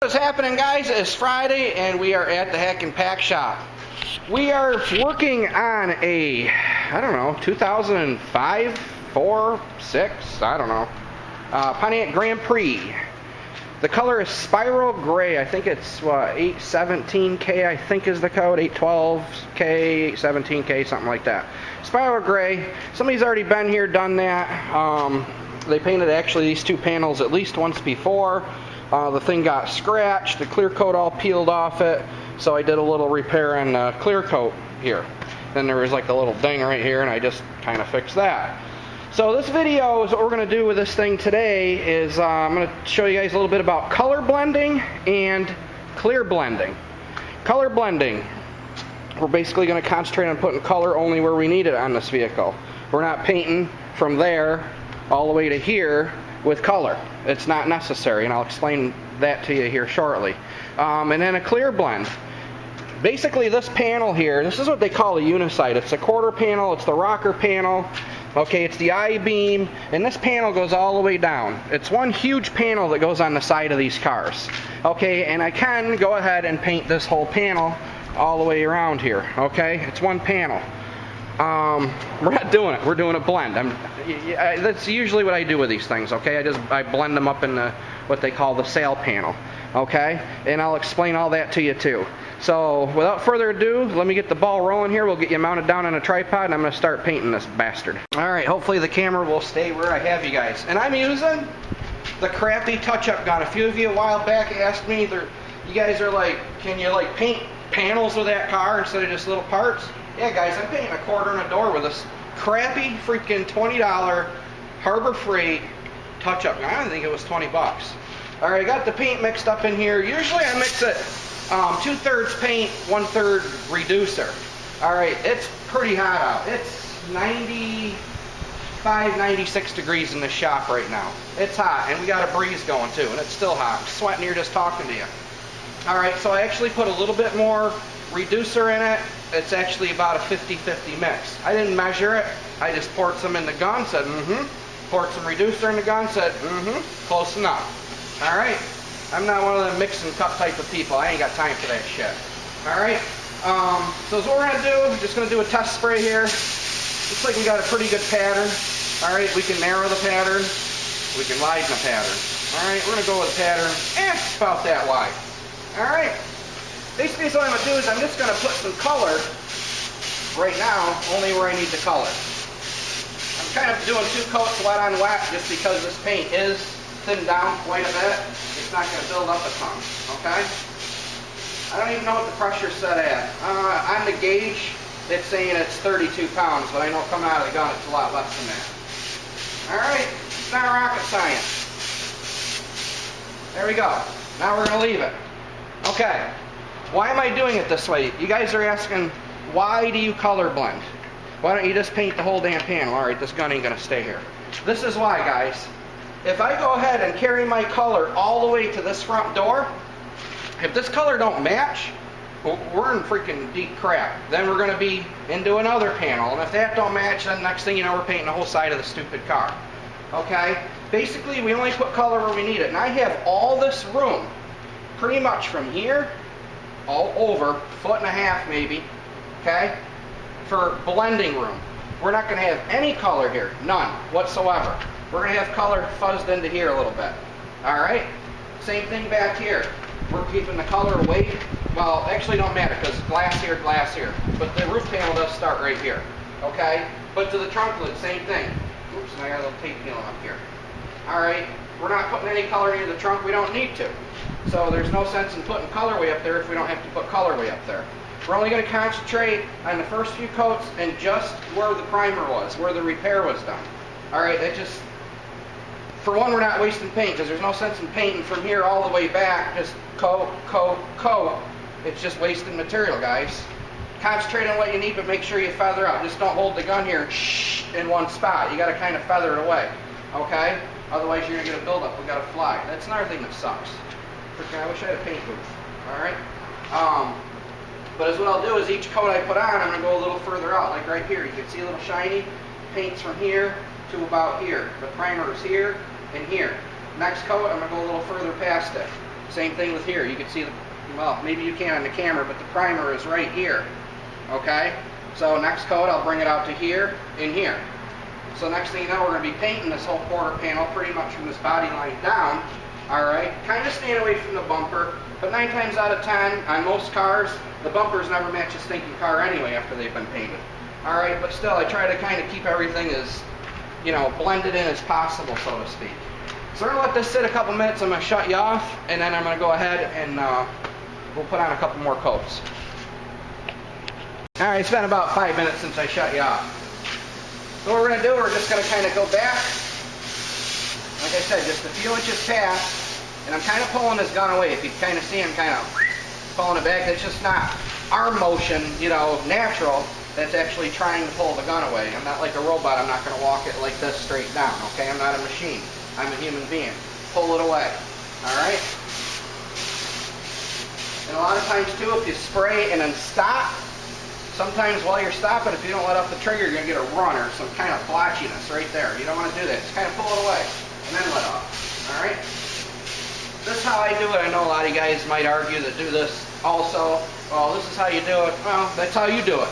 What's happening, guys? It's Friday and we are at the Hack and Pack shop. We are working on a, I don't know, 2005, 4, 6, I don't know, Pontiac Grand Prix. The color is spiral gray. I think it's 817K, I think is the code, 812K, 817K, something like that. Spiral gray. Somebody's already been here, done that. They painted actually these two panels at least once before. The thing got scratched, the clear coat all peeled off it, so I did a little repair on clear coat here. Then there was like a little ding right here, and I just kind of fixed that. So this video is what we're going to do with this thing today is I'm going to show you guys a little bit about color blending and clear blending. Color blending, we're basically going to concentrate on putting color only where we need it on this vehicle. We're not painting from there all the way to here with color. It's not necessary, and I'll explain that to you here shortly. And then a clear blend. Basically this panel here, this is what they call a unisite. It's a quarter panel, it's the rocker panel, okay, it's the I-beam, and this panel goes all the way down. It's one huge panel that goes on the side of these cars. Okay, and I can go ahead and paint this whole panel all the way around here, okay? It's one panel. We're not doing it. We're doing a blend. That's usually what I do with these things, okay? I blend them up in what they call the sail panel, okay? And I'll explain all that to you too. So without further ado, let me get the ball rolling here. We'll get you mounted down on a tripod, and I'm going to start painting this bastard. All right, hopefully the camera will stay where I have you guys. And I'm using the crappy touch-up gun. A few of you a while back asked me, you guys are like, can you like paint panels with that car instead of just little parts? Yeah, guys, I'm paying $1/4 on a door with this crappy freaking $20 Harbor Freight touch-up gun. I don't think it was 20 bucks. All right, I got the paint mixed up in here. Usually I mix it 2/3 paint, 1/3 reducer. All right, it's pretty hot out. It's 95, 96 degrees in the shop right now. It's hot, and we got a breeze going too, and it's still hot. I'm sweating here just talking to you. All right, so I actually put a little bit more reducer in it. It's actually about a 50-50 mix. I didn't measure it. I just poured some in the gun, said poured some reducer in the gun, said close enough. All right, I'm not one of them mix and cut type of people. I ain't got time for that shit. All right, so what we're gonna do, we're just gonna do a test spray here. Looks like we got a pretty good pattern. All right, we can narrow the pattern, we can widen the pattern. All right, we're gonna go with a pattern about that wide. All right. Basically, what I'm going to do is I'm just going to put some color right now, only where I need the color. I'm kind of doing 2 coats wet on wet just because this paint is thinned down quite a bit. It's not going to build up a ton, okay? I don't even know what the pressure set at. On the gauge, it's saying it's 32 pounds, but I know coming out of the gun it's a lot less than that. All right, it's not rocket science. There we go. Now we're going to leave it. Okay. Why am I doing it this way? You guys are asking, why do you color blend? Why don't you just paint the whole damn panel? All right, this gun ain't going to stay here. This is why, guys. If I go ahead and carry my color all the way to this front door, if this color don't match, we're in freaking deep crap. Then we're going to be into another panel. And if that don't match, then next thing you know, we're painting the whole side of the stupid car. Okay? Basically, we only put color where we need it. And I have all this room, pretty much from here all over, 1.5 feet maybe, okay, for blending room. We're not going to have any color here, none whatsoever. We're going to have color fuzzed into here a little bit. All right, same thing back here. We're keeping the color away. Well, actually don't matter because glass here, but the roof panel does start right here, okay? But to the trunk lid, same thing. Oops, I got a little tape peeling up here. All right, we're not putting any color near the trunk. We don't need to. So there's no sense in putting colorway up there if we don't have to put colorway up there. We're only going to concentrate on the first few coats and just where the primer was, where the repair was done. All right, that just, for one, we're not wasting paint because there's no sense in painting from here all the way back, just coat, coat, coat. It's just wasted material, guys. Concentrate on what you need, but make sure you feather out. Just don't hold the gun here in one spot. You got to kind of feather it away, okay? Otherwise you're going to get a buildup. We got to fly. That's another thing that sucks. I wish I had a paint booth. All right. But as what I'll do is each coat I put on, I'm going to go a little further out, like right here. You can see a little shiny. Paint's from here to about here. The primer is here and here. Next coat, I'm going to go a little further past it. Same thing with here. You can see the, well, maybe you can't on the camera, but the primer is right here. Okay? So next coat, I'll bring it out to here and here. So next thing you know, we're going to be painting this whole quarter panel pretty much from this body line down. Alright? Kind of staying away from the bumper, but 9 times out of 10, on most cars, the bumpers never match a stinking car anyway after they've been painted. Alright, but still, I try to kind of keep everything as, you know, blended in as possible, so to speak. So we're going to let this sit a couple minutes. I'm going to shut you off, and then I'm going to go ahead and we'll put on a couple more coats. Alright, it's been about 5 minutes since I shut you off. So what we're going to do, we're just going to kind of go back, like I said, just a few inches past, and I'm kind of pulling this gun away. If you kind of see I'm kind of pulling it back, it's just not arm motion, you know, natural. That's actually trying to pull the gun away. I'm not like a robot. I'm not going to walk it like this straight down, okay? I'm not a machine. I'm a human being. Pull it away, all right? And a lot of times, too, if you spray and then stop, sometimes while you're stopping, if you don't let off the trigger, you're going to get a run or some kind of blotchiness right there. You don't want to do that. Just kind of pull it away and then let off, all right? This is how I do it. I know a lot of you guys might argue that do this also. Well, this is how you do it. Well, that's how you do it.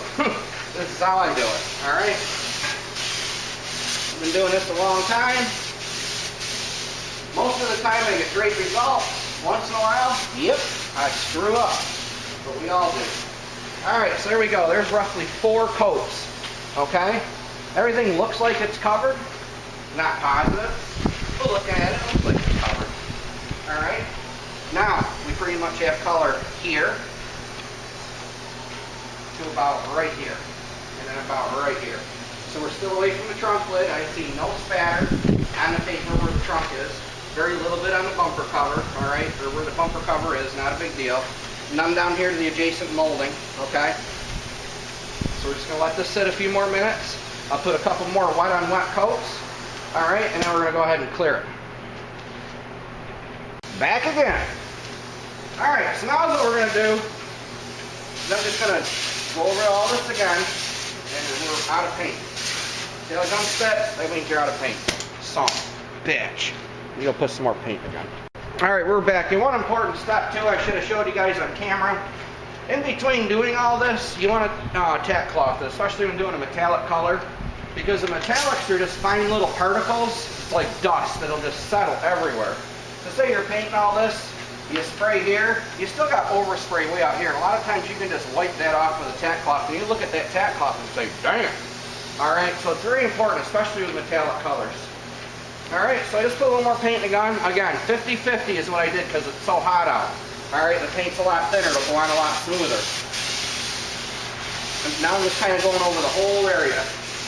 This is how I do it, all right? I've been doing this a long time. Most of the time I get great results. Once in a while, yep, I screw up. But we all do. Alright, so there we go. There's roughly 4 coats. Okay? Everything looks like it's covered. Not positive. But looking at it, it looks like it's covered. Alright? Now, we pretty much have color here to about right here. And then about right here. So we're still away from the trunk lid. I see no spatter on the paper where the trunk is. Very little bit on the bumper cover, all right, or where the bumper cover is, not a big deal. None down here to the adjacent molding, okay? So we're just going to let this sit a few more minutes. I'll put a couple more wet on wet coats, all right, and then we're going to go ahead and clear it. Back again. All right, so now what we're going to do is I'm just going to go over all this again, and we're out of paint. See how it comes set? That means you're out of paint. Son of a bitch. You go put some more paint again. Alright, we're back. And one important step too, I should have showed you guys on camera. In between doing all this, you want to tack cloth, especially when doing a metallic color. Because the metallics are just fine little particles. It's like dust that'll just settle everywhere. So say you're painting all this, you spray here, you still got overspray way out here. And a lot of times you can just wipe that off with a tack cloth. And you look at that tack cloth and say, damn. Alright, so it's very important, especially with metallic colors. Alright, so I just put a little more paint in the gun. Again, 50-50 is what I did because it's so hot out. Alright, the paint's a lot thinner, it'll go on a lot smoother. And now I'm just kind of going over the whole area.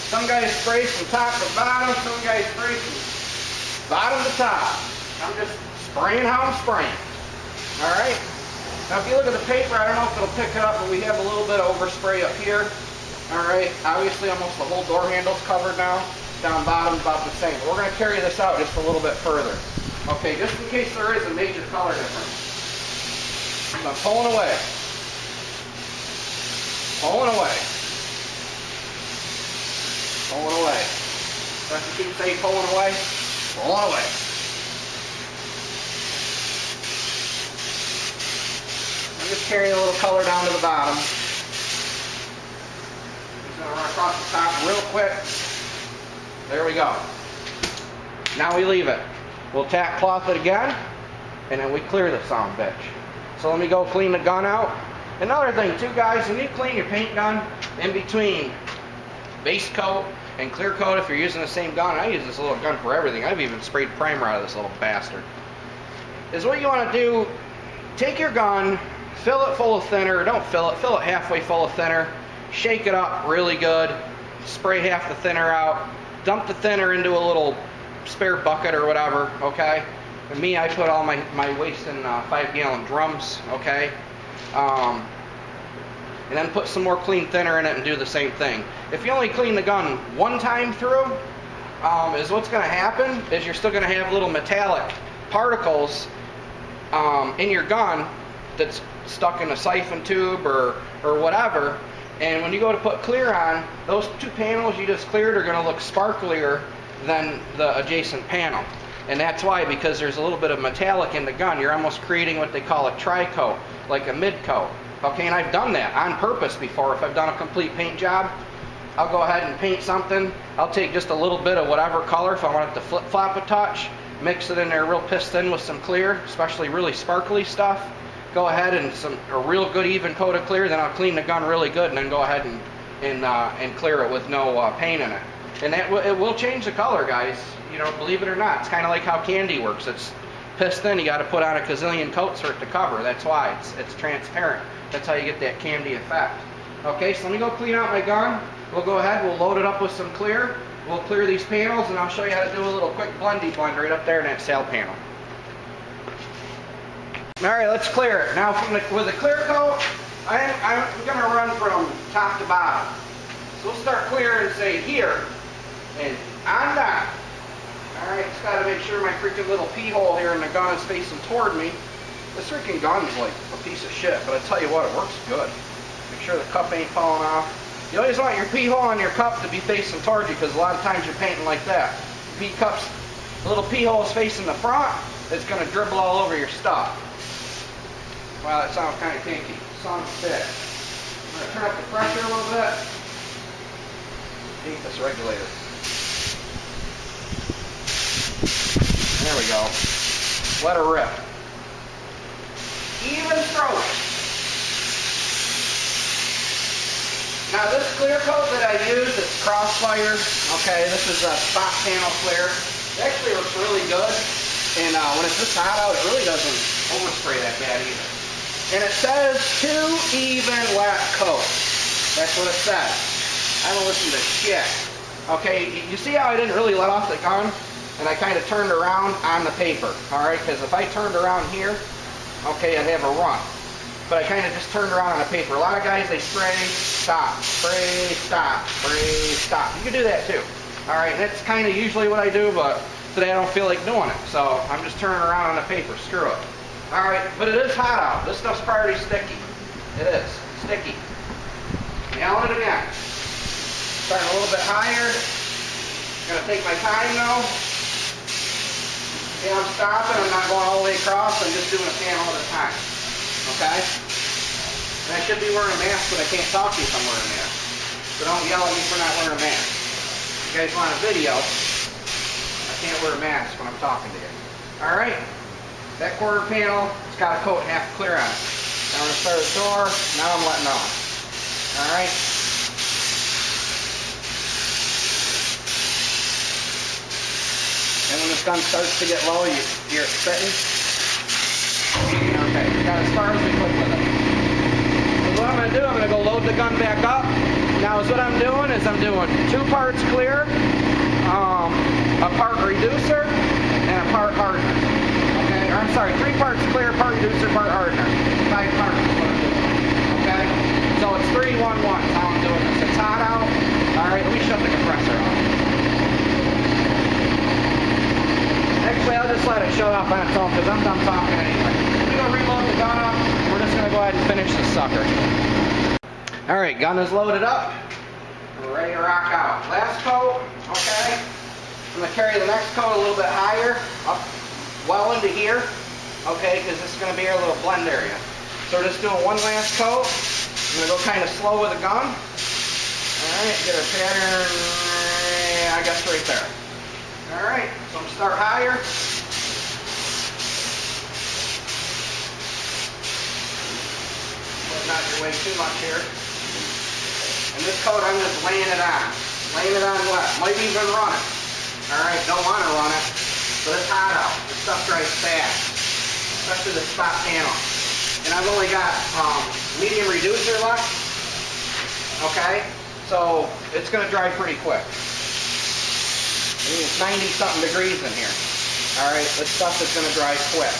Some guys spray from top to bottom, some guys spray from bottom to top. I'm just spraying how I'm spraying. Alright? Now if you look at the paper, I don't know if it'll pick it up, but we have a little bit of overspray up here. Alright, obviously almost the whole door handle's covered now. Down bottom about the same. We're going to carry this out just a little bit further. Okay, just in case there is a major color difference. I'm pulling away. Pulling away. Pulling away. So if you can say pulling away, pulling away. I'm just carrying a little color down to the bottom. Just going to run across the top real quick. There we go. Now we leave it. We'll tack cloth it again, and then we clear the son of a bitch. So let me go clean the gun out. Another thing too, guys, when you clean your paint gun, in between base coat and clear coat, if you're using the same gun, I use this little gun for everything. I've even sprayed primer out of this little bastard. Is what you want to do, take your gun, fill it full of thinner, don't fill it halfway full of thinner, shake it up really good, spray half the thinner out, dump the thinner into a little spare bucket or whatever, okay? And me, I put all my waste in 5-gallon drums, okay? And then put some more clean thinner in it and do the same thing. If you only clean the gun one time through, is what's going to happen is you're still going to have little metallic particles in your gun that's stuck in a siphon tube or whatever. And when you go to put clear on, those 2 panels you just cleared are going to look sparklier than the adjacent panel. And that's why, because there's a little bit of metallic in the gun, you're almost creating what they call a tri-coat, like a mid-coat. Okay, and I've done that on purpose before. If I've done a complete paint job, I'll go ahead and paint something. I'll take just a little bit of whatever color, if I want it to flip-flop a touch, mix it in there real pissed in with some clear, especially really sparkly stuff. Go ahead and a real good even coat of clear, then I'll clean the gun really good and then go ahead and clear it with no paint in it. And it will change the color, guys. You know, believe it or not. It's kind of like how candy works. It's pissed in. You got to put on a gazillion coats for it to cover. That's why it's transparent. That's how you get that candy effect. Okay, so let me go clean out my gun. We'll go ahead. We'll load it up with some clear. We'll clear these panels, and I'll show you how to do a little quick blendy blend right up there in that sail panel. All right, let's clear it. Now, with the clear coat, I'm going to run from top to bottom. So we'll start clearing, say, here, and on down. All right, just got to make sure my freaking little pee hole here in the gun is facing toward me. This freaking gun's like a piece of shit, but I tell you what, it works good. Make sure the cup ain't falling off. You always want your pee hole on your cup to be facing toward you, because a lot of times you're painting like that. The little pee hole is facing the front, it's going to dribble all over your stuff. Wow, that sounds kind of kinky. Son of a bitch. I'm going to turn up the pressure a little bit. Hate this regulator. There we go. Let her rip. Even stroke. Now this clear coat that I use, it's Crossfire. Okay, this is a spot panel clear. It actually looks really good. And when it's this hot out, it really doesn't overspray that bad either. And it says 2 even wet coats. That's what it says. I don't listen to shit. Okay, you see how I didn't really let off the gun? And I kind of turned around on the paper. Alright, because if I turned around here, okay, I'd have a run. But I kind of just turned around on the paper. A lot of guys, they spray, stop, spray, stop, spray, stop. You can do that too. Alright, that's kind of usually what I do, but today I don't feel like doing it. So I'm just turning around on the paper. Screw it. Alright, but it is hot out. This stuff's pretty sticky. It is. Sticky. Nail it again. Starting a little bit higher. Gonna take my time though. See, I'm stopping. I'm not going all the way across. I'm just doing a panel at a time. Okay? And I should be wearing a mask, but I can't talk to you if I'm wearing a mask. So don't yell at me for not wearing a mask. If you guys want a video, I can't wear a mask when I'm talking to you. Alright? That quarter panel, it's got a coat half clear on it. Now I'm going to start the door. Now I'm letting on. Alright? And when this gun starts to get low, you're spitting. Okay, got as far as we could with it. So what I'm going to do, I'm going to go load the gun back up. Now what I'm doing is I'm doing 2 parts clear, a part reducer, and a part hardener. Okay, or I'm sorry, 3 parts clear, part reducer, part hardener. 5 parts is what I'm doing. Okay, so it's 3, 1, 1 is how I'm doing this. It's hot out. Alright, let me shut the compressor off. Actually, I'll just let it shut off on its own because I'm done talking anyway. We're going to reload the gun up. We're just going to go ahead and finish this sucker. Alright, gun is loaded up. We're ready to rock out. Last coat, okay. I'm going to carry the next coat a little bit higher, up well into here, okay, because this is going to be our little blend area. So we're just doing one last coat. I'm going to go kind of slow with the gun. Alright, get our pattern, I guess right there. Alright, so I'm going to start higher. But not your way too much here. And this coat, I'm just laying it on. Laying it on wet. Might even run it. Alright, don't want to run it. But it's hot out. This stuff dries fast. Especially the spot panel. And I've only got medium reducer left. Okay? So it's going to dry pretty quick. I mean, it's 90-something degrees in here. Alright, this stuff is going to dry quick.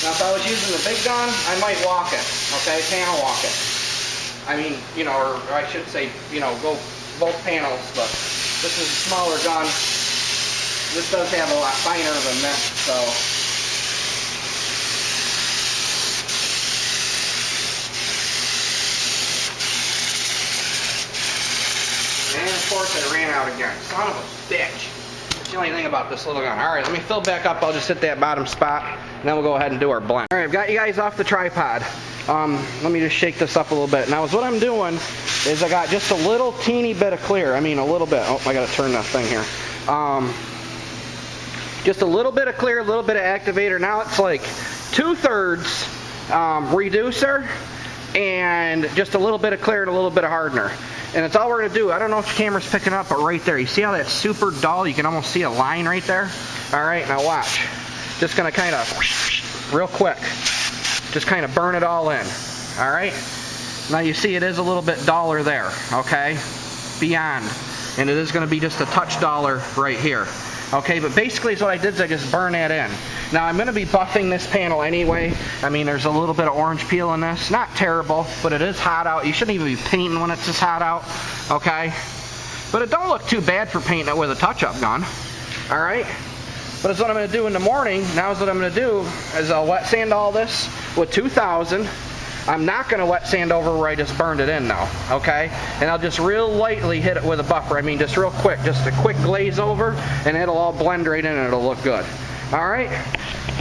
Now, if I was using the big gun, I might walk it. Okay, panel walk it. I mean, you know, or I should say, you know, go both panels, but this is a smaller gun. This does have a lot finer of a mess, so. And of course I ran out again. Son of a bitch. That's the only thing about this little gun. Alright, let me fill back up. I'll just hit that bottom spot, and then we'll go ahead and do our blend. Alright, I've got you guys off the tripod. Let me just shake this up a little bit. Now, what I'm doing is I got just a little teeny bit of clear. I mean, a little bit. Oh, I got to turn that thing here. Just a little bit of clear, a little bit of activator. Now it's like 2/3 reducer and just a little bit of clear and a little bit of hardener. And it's all we're going to do. I don't know if the camera's picking up, but right there, you see how that's super dull? You can almost see a line right there. All right, now watch. Just going to kind of, real quick, just kind of burn it all in. All right? Now you see it is a little bit duller there, okay? Beyond. And it is going to be just a touch duller right here. Okay, but basically what I did is I just burn that in. Now I'm going to be buffing this panel anyway. I mean, there's a little bit of orange peel in this. Not terrible, but it is hot out. You shouldn't even be painting when it's this hot out, okay? But it don't look too bad for painting it with a touch-up gun, all right? But that's what I'm going to do in the morning. Now is what I'm going to do is I'll wet sand all this with 2000. I'm not going to wet sand over where I just burned it in now, okay? And I'll just real lightly hit it with a buffer. I mean, just real quick, just a quick glaze over, and it'll all blend right in and it'll look good. All right?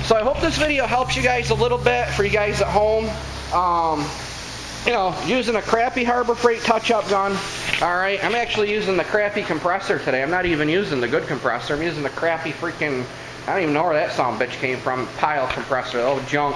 So I hope this video helps you guys a little bit for you guys at home. You know, using a crappy Harbor Freight touch-up gun. All right? I'm actually using the crappy compressor today. I'm not even using the good compressor. I'm using the crappy freaking, I don't even know where that son bitch came from, pile compressor, oh junk.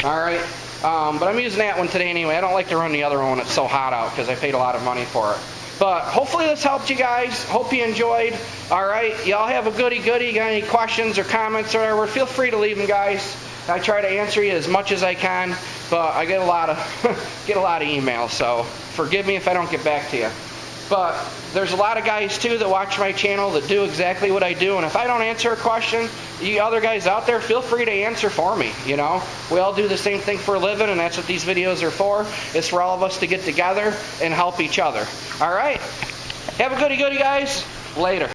All right? But I'm using that one today anyway. I don't like to run the other one when it's so hot out because I paid a lot of money for it. But hopefully this helped you guys. Hope you enjoyed. All right, y'all have a goody. Got any questions or comments or whatever, feel free to leave them, guys. I try to answer you as much as I can, but I get a lot of emails, so forgive me if I don't get back to you. But there's a lot of guys too that watch my channel that do exactly what I do, and if I don't answer a question, you other guys out there, feel free to answer for me, you know. We all do the same thing for a living, and that's what these videos are for. It's for all of us to get together and help each other. All right? Have a goody, guys. Later.